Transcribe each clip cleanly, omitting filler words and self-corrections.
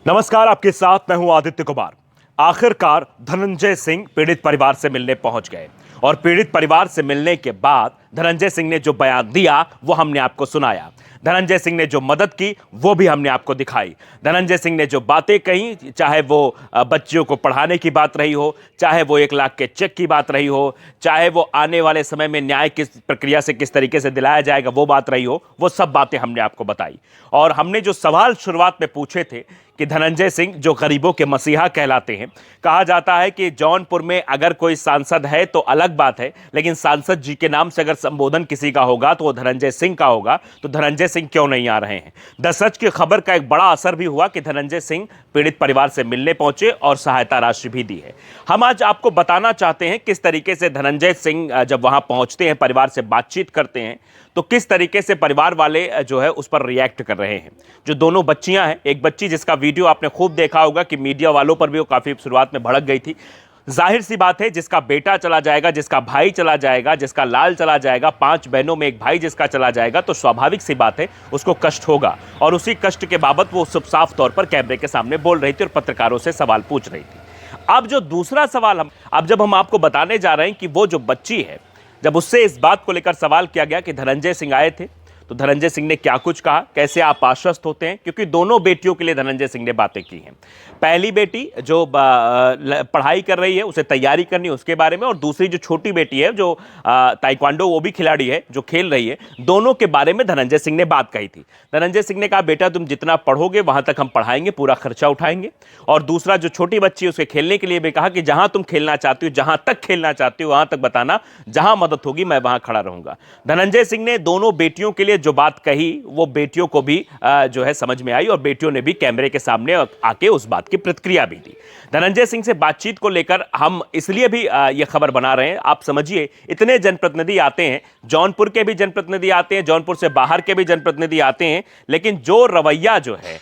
नमस्कार, आपके साथ मैं हूं आदित्य कुमार। आखिरकार धनंजय सिंह पीड़ित परिवार से मिलने पहुंच गए और पीड़ित परिवार से मिलने के बाद धनंजय सिंह ने जो बयान दिया वो हमने आपको सुनाया। धनंजय सिंह ने जो मदद की वो भी हमने आपको दिखाई। धनंजय सिंह ने जो बातें कही, चाहे वो बच्चियों को पढ़ाने की बात रही हो, चाहे वो 1 लाख के चेक की बात रही हो, चाहे वो आने वाले समय में न्याय किस प्रक्रिया से किस तरीके से दिलाया जाएगा वो बात रही हो, वो सब बातें हमने आपको बताई। और हमने जो सवाल शुरुआत में पूछे थे कि धनंजय सिंह जो गरीबों के मसीहा कहलाते हैं, कहा जाता है कि जौनपुर में अगर कोई सांसद है तो अलग बात है, लेकिन सांसद जी के नाम से अगर संबोधन किसी का होगा तो वो धनंजय सिंह का होगा, तो धनंजय सिंह क्यों नहीं आ रहे हैं। द सच की खबर का एक बड़ा असर भी हुआ कि धनंजय सिंह पीड़ित परिवार से मिलने पहुंचे और सहायता राशि भी दी है। हम आज आपको बताना चाहते हैं किस तरीके से धनंजय सिंह जब वहां पहुंचते हैं, परिवार से बातचीत करते हैं, तो किस तरीके से परिवार वाले जो है उस पर रिएक्ट कर रहे हैं। जो दोनों बच्चियां हैं, एक बच्ची जिसका वीडियो आपने खूब देखा होगा कि मीडिया वालों पर भी वो काफी शुरुआत में भड़क गई थी। जाहिर सी बात है, जिसका बेटा चला जाएगा, जिसका भाई चला जाएगा, जिसका लाल चला जाएगा, 5 बहनों में एक भाई जिसका चला जाएगा, तो स्वाभाविक सी बात है उसको कष्ट होगा। और उसी कष्ट के बाबत वो सब साफ तौर पर कैमरे के सामने बोल रही थी और पत्रकारों से सवाल पूछ रही थी। अब जो दूसरा सवाल जब हम आपको बताने जा रहे हैं कि वो जो बच्ची है, जब उससे इस बात को लेकर सवाल किया गया कि धनंजय सिंह आए थे, तो धनंजय सिंह ने क्या कुछ कहा, कैसे आप आश्वस्त होते हैं, क्योंकि दोनों बेटियों के लिए धनंजय सिंह ने बातें की हैं। पहली बेटी जो पढ़ाई कर रही है, उसे तैयारी करनी है उसके बारे में, और दूसरी जो छोटी बेटी है जो ताइक्वांडो, वो भी खिलाड़ी है जो खेल रही है, दोनों के बारे में धनंजय सिंह ने बात कही थी। धनंजय सिंह ने कहा, बेटा तुम जितना पढ़ोगे वहां तक हम पढ़ाएंगे, पूरा खर्चा उठाएंगे। और दूसरा जो छोटी बच्ची है उसके खेलने के लिए भी कहा कि जहां तुम खेलना चाहती हो, जहां तक खेलना चाहती हो वहां तक बताना, जहां मदद होगी मैं वहां खड़ा रहूंगा। धनंजय सिंह ने दोनों बेटियों के लिए जो बात कही वो बेटियों को भी जो है समझ में आई, और बेटियों ने भी कैमरे के सामने आके उस बात की प्रतिक्रिया भी दी। धनंजय सिंह से बातचीत को लेकर हम इसलिए भी ये खबर बना रहे हैं, आप समझिए इतने जनप्रतिनिधि आते हैं, जौनपुर के भी जनप्रतिनिधि आते हैं, जौनपुर से बाहर के भी जनप्रतिनिधि आते हैं, लेकिन जो रवैया जो है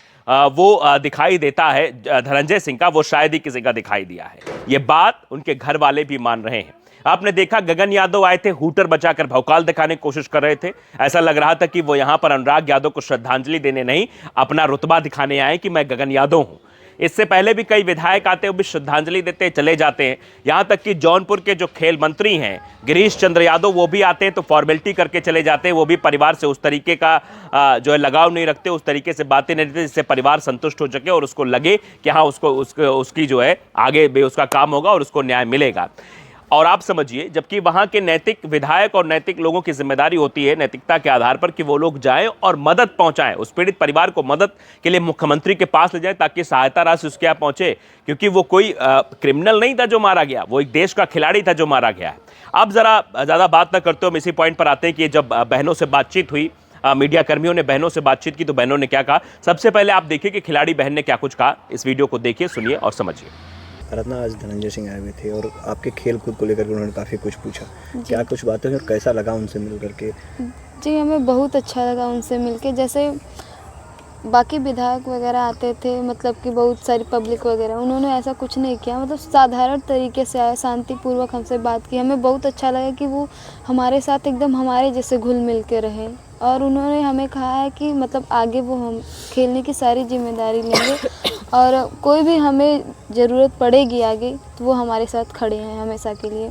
वो दिखाई देता है धनंजय सिंह का, वो शायद ही किसी का दिखाई दिया है। ये बात उनके घर वाले भी मान रहे हैं। आपने देखा गगन यादव आए थे, हूटर बचाकर भौकाल दिखाने की कोशिश कर रहे थे। ऐसा लग रहा था कि वो यहां पर अनुराग यादव को श्रद्धांजलि देने नहीं, अपना रुतबा दिखाने आए कि मैं गगन यादव हूं। इससे पहले भी कई विधायक आते हैं, वो भी श्रद्धांजलि देते चले जाते हैं। यहां तक कि जौनपुर के जो खेल मंत्री हैं गिरीश चंद्र यादव, वो भी आते हैं तो फॉर्मेलिटी करके चले जाते हैं। वो भी परिवार से उस तरीके का जो है लगाव नहीं रखते, उस तरीके से बातें नहीं रखते जिससे परिवार संतुष्ट हो सके और उसको लगे कि हाँ उसकी जो है आगे भी उसका काम होगा और उसको न्याय मिलेगा। और आप समझिए, जबकि वहां के नैतिक विधायक और नैतिक लोगों की जिम्मेदारी होती है नैतिकता के आधार पर कि वो लोग जाएं और मदद पहुंचाएं, उस पीड़ित परिवार को मदद के लिए मुख्यमंत्री के पास ले जाएं ताकि सहायता राशि उसके यहाँ पहुंचे, क्योंकि वो कोई क्रिमिनल नहीं था जो मारा गया, वो एक देश का खिलाड़ी था जो मारा गया है। अब जरा ज्यादा बात न करते हुए हम इसी पॉइंट पर आते हैं कि जब बहनों से बातचीत हुई, मीडिया कर्मियों ने बहनों से बातचीत की, तो बहनों ने क्या कहा। सबसे पहले आप देखिए कि खिलाड़ी बहन ने क्या कुछ कहा। इस वीडियो को देखिए, सुनिए और समझिए। रत्ना, आज धनंजय सिंह आए हुए थे और आपके खेल कूद को लेकर उन्होंने काफ़ी कुछ पूछा, क्या कुछ बातें हुई और कैसा लगा उनसे मिल करके? जी, हमें बहुत अच्छा लगा उनसे मिलके। जैसे बाकी विधायक वगैरह आते थे, मतलब कि बहुत सारी पब्लिक वगैरह, उन्होंने ऐसा कुछ नहीं किया, मतलब साधारण तरीके से आए, शांतिपूर्वक हमसे बात की। हमें बहुत अच्छा लगा कि वो हमारे साथ एकदम हमारे जैसे घुल मिल के रहे। और उन्होंने हमें कहा है कि मतलब आगे वो हम खेलने की सारी जिम्मेदारी लेंगे और कोई भी हमें ज़रूरत पड़ेगी आगे तो वो हमारे साथ खड़े हैं हमेशा के लिए।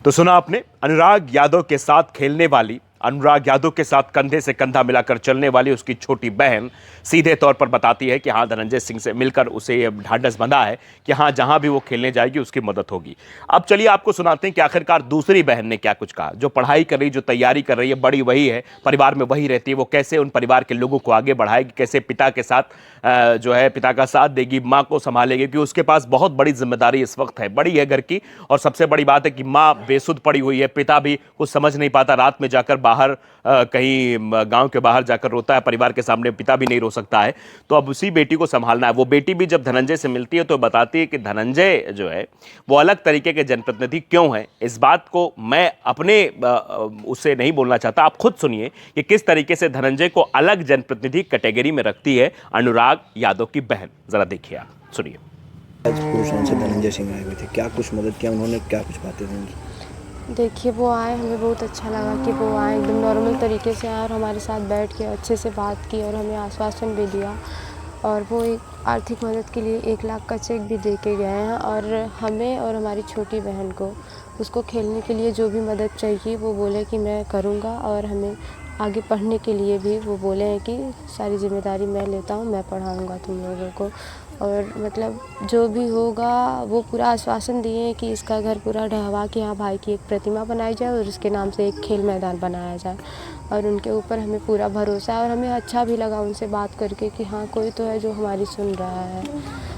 तो सुना आपने, अनुराग यादव के साथ खेलने वाली, अनुराग यादव के साथ कंधे से कंधा मिलाकर चलने वाली उसकी छोटी बहन सीधे तौर पर बताती है कि हाँ, धनंजय सिंह से मिलकर उसे ये ढांढस बंधा है कि हाँ, जहां भी वो खेलने जाएगी उसकी मदद होगी। अब चलिए आपको सुनाते हैं कि आखिरकार दूसरी बहन ने क्या कुछ कहा। जो पढ़ाई कर रही, जो तैयारी कर रही है, बड़ी वही है, परिवार में वही रहती है, वो कैसे उन परिवार के लोगों को आगे बढ़ाएगी, कैसे पिता के साथ जो है पिता का साथ देगी, माँ को संभालेगी, क्योंकि उसके पास बहुत बड़ी जिम्मेदारी इस वक्त है, बड़ी है घर की। और सबसे बड़ी बात है कि माँ बेसुध पड़ी हुई है, पिता भी कुछ समझ नहीं पाता, रात में जाकर बाहर कहीं गांव के बाहर जाकर रोता है, परिवार के सामने पिता भी नहीं रो सकता है। तो अब उसी बेटी को संभालना है। वो बेटी भी जब धनंजय से मिलती है तो बताती है कि धनंजय जो है वो अलग तरीके के जनप्रतिनिधि क्यों है। इस बात को मैं अपने उससे नहीं बोलना चाहता, आप खुद सुनिए कि किस तरीके से धनंजय को अलग जनप्रतिनिधि कैटेगरी में रखती है अनुराग यादव की बहन। जरा देखिए, आप सुनिए। आज पूर्व सांसद धनंजय सिंह आए हुए थे, क्या कुछ मदद किया उन्होंने, क्या कुछ बातें हुई? देखिए, वो आए, हमें बहुत अच्छा लगा कि वो आए, एकदम नॉर्मल तरीके से आए और हमारे साथ बैठ के अच्छे से बात की और हमें आश्वासन भी दिया और वो एक आर्थिक मदद के लिए 1 लाख का चेक भी दे के गए हैं। और हमें और हमारी छोटी बहन को उसको खेलने के लिए जो भी मदद चाहिए वो बोले कि मैं करूँगा। और हमें आगे पढ़ने के लिए भी वो बोले हैं कि सारी जिम्मेदारी मैं लेता हूँ, मैं पढ़ाऊँगा तुम लोगों को। और मतलब जो भी होगा वो पूरा आश्वासन दिए हैं कि इसका घर पूरा ढहवा के यहाँ भाई की एक प्रतिमा बनाई जाए और उसके नाम से एक खेल मैदान बनाया जाए। और उनके ऊपर हमें पूरा भरोसा है और हमें अच्छा भी लगा उनसे बात करके कि हाँ कोई तो है जो हमारी सुन रहा है।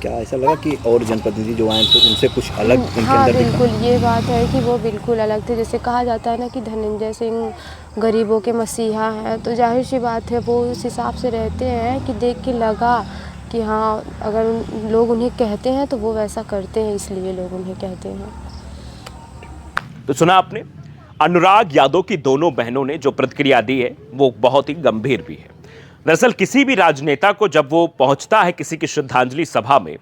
क्या ऐसा लगा कि और जनप्रतिनिधि जो आए तो उनसे कुछ अलग उनके हाँ अंदर दिखा? बिल्कुल, ये बात है कि वो बिल्कुल अलग थे। जैसे कहा जाता है ना कि धनंजय सिंह गरीबों के मसीहा हैं, तो जाहिर सी बात है वो उस हिसाब से रहते हैं कि देख के लगा कि हाँ अगर लोग उन्हें कहते हैं तो वो वैसा करते हैं, इसलिए लोग उन्हें कहते हैं। तो सुना आपने अनुराग यादव की दोनों बहनों ने जो प्रतिक्रिया दी है वो बहुत ही गंभीर भी है। दरअसल किसी भी राजनेता को जब वो पहुंचता है किसी की श्रद्धांजलि सभा में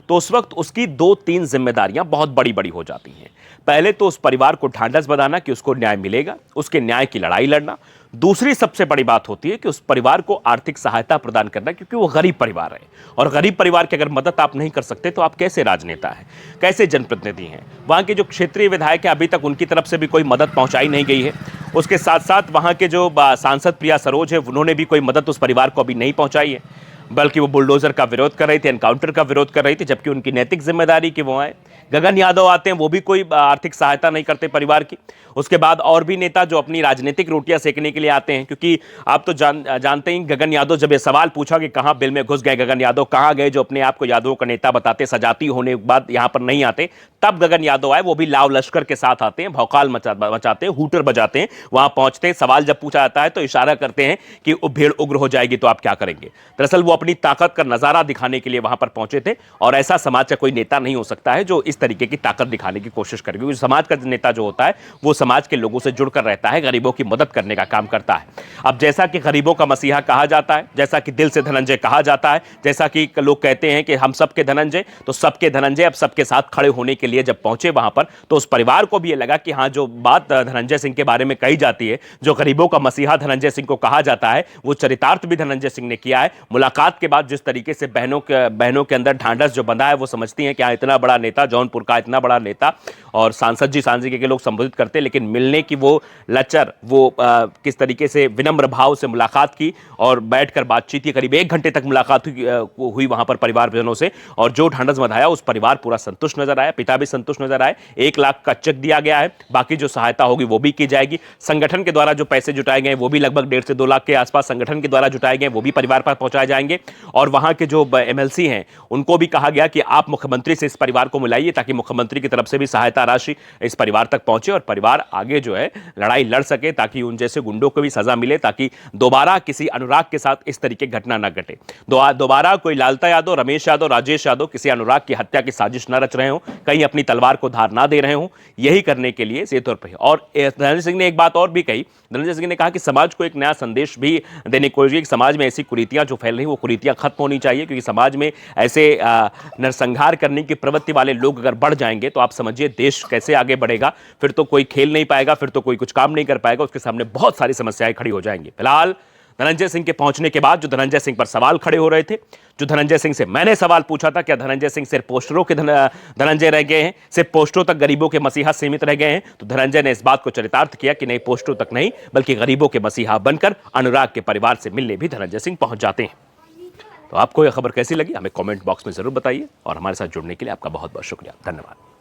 तो उस वक्त उसकी 2-3 जिम्मेदारियां बहुत बड़ी बड़ी हो जाती हैं। पहले तो उस परिवार को ढांढस बंधाना कि उसको न्याय मिलेगा, उसके न्याय की लड़ाई लड़ना। दूसरी सबसे बड़ी बात होती है कि उस परिवार को आर्थिक सहायता प्रदान करना, क्योंकि वो गरीब परिवार है और गरीब परिवार की अगर मदद आप नहीं कर सकते तो आप कैसे राजनेता हैं, कैसे जनप्रतिनिधि हैं। वहाँ के जो क्षेत्रीय विधायक हैं अभी तक उनकी तरफ से भी कोई मदद पहुँचाई नहीं गई है। उसके साथ साथ वहाँ के जो सांसद प्रिया सरोज है उन्होंने भी कोई मदद उस परिवार को अभी नहीं पहुँचाई है, बल्कि वो बुलडोजर का विरोध कर रही थी, एनकाउंटर का विरोध कर रही थी, जबकि उनकी नैतिक जिम्मेदारी कि वो आए। गगन यादव आते हैं, वो भी कोई आर्थिक सहायता नहीं करते परिवार की। उसके बाद और भी नेता जो अपनी राजनीतिक रोटियां सेकने के लिए आते हैं, क्योंकि आप तो जानते ही गगन यादव जब ये सवाल पूछा कि कहां बिल में घुस गए गगन यादव, कहां गए जो अपने आप को यादवों का नेता बताते, सजाती होने के बाद यहां पर नहीं आते, तब गगन यादव आए। वो भी लाव लश्कर के साथ आते हैं, भौकाल मचाते हैं, हूटर बजाते हैं, वहां पहुंचते हैं। सवाल जब पूछा जाता है तो इशारा करते हैं कि भीड़ उग्र हो जाएगी तो आप क्या करेंगे। दरअसल वो अपनी ताकत का नजारा दिखाने के लिए वहां पर पहुंचे थे और ऐसा समाज का कोई नेता नहीं हो सकता है जो इस तरीके की ताकत दिखाने की कोशिश करे, क्योंकि समाज का नेता जो होता है वो समाज के लोगों से जुड़कर रहता है, गरीबों की मदद करने का काम करता है। अब जैसा कि गरीबों का मसीहा कहा जाता है, जैसा कि दिल से धनंजय कहा जाता है, जैसा कि लोग कहते हैं कि हम सबके धनंजय, तो सबके धनंजय अब सबके साथ खड़े होने के लिए जब पहुंचे वहां पर, तो उस परिवार को भी ये लगा कि हाँ जो बात धनंजय सिंह के बारे में कही जाती है, जो गरीबों का मसीहा धनंजय सिंह को कहा जाता है, वो चरितार्थ भी धनंजय सिंह ने किया है। मुलाकात के बाद जिस तरीके से बहनों के अंदर ढांढस जो बंधा है, वो समझती हैं कि हाँ इतना बड़ा नेता, जौनपुर का इतना बड़ा नेता, और सांसद जी के लोग संबोधित करते, लेकिन मिलने की वो लचर, वो किस तरीके से विनम्र भाव से मुलाकात की और बैठकर बातचीत की। करीब 1 घंटे तक मुलाकात हुई वहां पर परिवारजनों से, और जो ढांढस बंधाया उस परिवार पूरा संतुष्ट नजर आया, पिता भी संतुष्ट नजर आए। 1 लाख का चेक दिया गया है, बाकी जो सहायता होगी वो भी की जाएगी। संगठन के द्वारा जो पैसे जुटाए गए वो भी लगभग 1.5 से 2 लाख के आसपास संगठन के द्वारा जुटाए गए, वो भी परिवार पर पहुंचाए जाएंगे। और वहां के जो MLC हैं उनको भी कहा गया कि आप मुख्यमंत्री से इस परिवार को मिलाइए, ताकि मुख्यमंत्री की तरफ से भी सहायता राशि इस परिवार तक पहुंचे और परिवार आगे जो है लड़ाई लड़ सके, ताकि उन जैसे गुंडों को भी सजा मिले, ताकि दोबारा किसी अनुराग के साथ इस तरीके की घटना न घटे। दोबारा कोई लालता यादव, रमेश यादव, राजेश यादव किसी अनुराग की हत्या की साजिश न रच रहे हो, कहीं अपनी तलवार को धार ना दे रहे हो, यही करने के लिए सेतु पर। और धनंजय सिंह ने एक बात और भी कही, धनंजय सिंह ने कहा कि समाज को एक नया संदेश भी देने की कोशिश, समाज में ऐसी कुरीतियां जो फैल रही वो कुरीतियां खत्म होनी चाहिए, क्योंकि समाज में ऐसे नरसंहार करने की प्रवृत्ति वाले लोग अगर बढ़ जाएंगे तो आप समझिए देश कैसे आगे बढ़ेगा। फिर तो कोई खेल नहीं पाएगा, फिर तो कोई कुछ काम नहीं कर पाएगा, उसके सामने बहुत सारी समस्याएं खड़ी हो जाएंगी। फिलहाल धनंजय सिंह के पहुंचने के बाद जो धनंजय सिंह पर सवाल खड़े हो रहे थे, जो धनंजय सिंह से मैंने सवाल पूछा था, क्या धनंजय सिंह सिर्फ पोस्टरों के धनंजय रह गए हैं, सिर्फ पोस्टरों तक गरीबों के मसीहा सीमित रह गए हैं, तो धनंजय ने इस बात को चरितार्थ किया कि नहीं, पोस्टरों तक नहीं बल्कि गरीबों के मसीहा बनकर अनुराग के परिवार से मिलने भी धनंजय सिंह पहुंच जाते हैं। तो आपको यह खबर कैसी लगी हमें कमेंट बॉक्स में जरूर बताइए, और हमारे साथ जुड़ने के लिए आपका बहुत बहुत शुक्रिया, धन्यवाद।